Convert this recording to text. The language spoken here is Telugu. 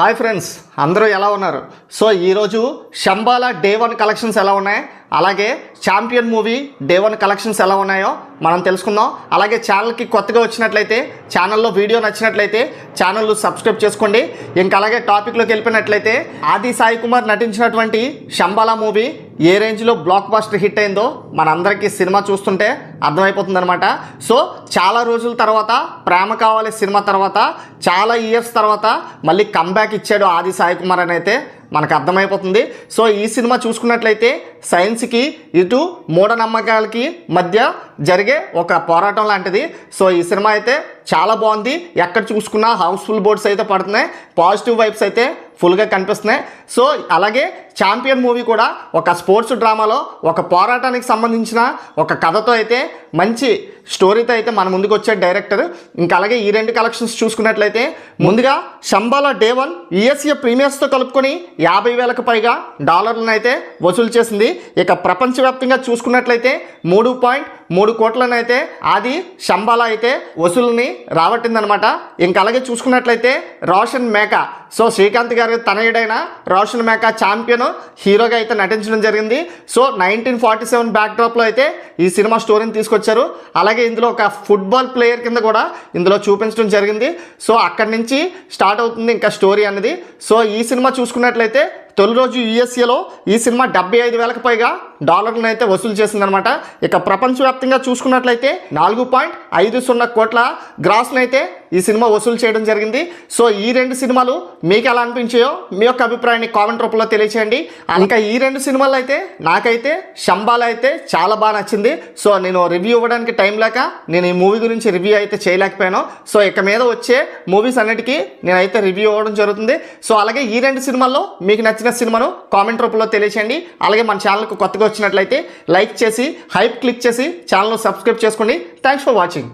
హాయ్ ఫ్రెండ్స్, అందరూ ఎలా ఉన్నారు? సో ఈరోజు శంబాలా డే 1 కలెక్షన్స్ ఎలా ఉన్నాయి, అలాగే ఛాంపియన్ మూవీ డే 1 కలెక్షన్స్ ఎలా ఉన్నాయో మనం తెలుసుకుందాం. అలాగే ఛానల్కి కొత్తగా వచ్చినట్లయితే, ఛానల్లో వీడియో నచ్చినట్లయితే ఛానల్ సబ్స్క్రైబ్ చేసుకోండి. ఇంకా అలాగే టాపిక్లోకి వెళ్ళిపోయినట్లయితే, ఆది సాయి కుమార్ నటించినటువంటి శంబాలా మూవీ ఏ రేంజ్లో బ్లాక్ బస్టర్ హిట్ అయిందో మనందరికీ సినిమా చూస్తుంటే అర్థమైపోతుంది అనమాట. సో చాలా రోజుల తర్వాత, ప్రేమ కావాలి సినిమా తర్వాత, చాలా ఇయర్స్ తర్వాత మళ్ళీ కంబ్యాక్ ఇచ్చాడు ఆది సాయి కుమార్ అని అయితే మనకు అర్థమైపోతుంది. సో ఈ సినిమా చూసుకున్నట్లయితే సైన్స్కి ఇటు మూఢనమ్మకాలకి మధ్య జరిగే ఒక పోరాటం లాంటిది. సో ఈ సినిమా అయితే చాలా బాగుంది. ఎక్కడ చూసుకున్నా హౌస్ఫుల్ బోర్డ్స్ అయితే పడుతున్నాయి, పాజిటివ్ వైబ్స్ అయితే ఫుల్గా కనిపిస్తున్నాయి. సో అలాగే ఛాంపియన్ మూవీ కూడా ఒక స్పోర్ట్స్ డ్రామాలో ఒక పోరాటానికి సంబంధించిన ఒక కథతో అయితే మంచి స్టోరీతో అయితే మన ముందుకు వచ్చాడు డైరెక్టర్. ఇంకా అలాగే ఈ రెండు కలెక్షన్స్ చూసుకున్నట్లయితే, ముందుగా శంబాలా డే 1 యుఎస్ఏ ప్రీమియర్స్తో కలుపుకొని 50,000కు పైగా డాలర్లను అయితే వసూలు చేసింది. ఇక ప్రపంచవ్యాప్తంగా చూసుకున్నట్లయితే 3.3 కోట్లను అయితే ఆది శంబాలా అయితే వసూలుని రాబట్టిందనమాట. ఇంకా అలాగే చూసుకున్నట్లయితే రోషన్ మేకా, సో శ్రీకాంత్ గారి తనయుడైన రోషన్ మేకా ఛాంపియన్ హీరోగా అయితే నటించడం జరిగింది. సో 1947 బ్యాక్డ్రాప్లో అయితే ఈ సినిమా స్టోరీని తీసుకొచ్చారు. అలాగే ఇందులో ఒక ఫుట్బాల్ ప్లేయర్ కింద కూడా ఇందులో చూపించడం జరిగింది. సో అక్కడి నుంచి స్టార్ట్ అవుతుంది ఇంకా స్టోరీ అనేది. సో ఈ సినిమా చూసుకున్నట్లయితే తొలి రోజు యుఎస్ఏలో ఈ సినిమా 75,000కు పైగా డాలర్లను అయితే వసూలు చేసిందనమాట. ఇక ప్రపంచవ్యాప్తంగా చూసుకున్నట్లయితే 4.50 కోట్ల గ్రాస్ను అయితే ఈ సినిమా వసూలు చేయడం జరిగింది. సో ఈ రెండు సినిమాలు మీకు ఎలా అనిపించాయో మీ యొక్క అభిప్రాయాన్ని కామెంట్ రూపంలో తెలియచేయండి. ఇంకా ఈ రెండు సినిమాలు అయితే నాకైతే శంబాలా అయితే చాలా బాగా నచ్చింది. సో నేను రివ్యూ ఇవ్వడానికి టైం లేక నేను ఈ మూవీ గురించి రివ్యూ అయితే చేయలేకపోయాను. సో ఇక మీద వచ్చే మూవీస్ అన్నిటికీ నేనైతే రివ్యూ ఇవ్వడం జరుగుతుంది. సో అలాగే ఈ రెండు సినిమాల్లో మీకు నచ్చిన సినిమాను కామెంట్ రూపంలో తెలియచేయండి. అలాగే మన ఛానల్కు కొత్తగా వచ్చినట్లయితే లైక్ చేసి హైప్ క్లిక్ చేసి ఛానల్ సబ్స్క్రైబ్ చేసుకోండి. Thanks for watching.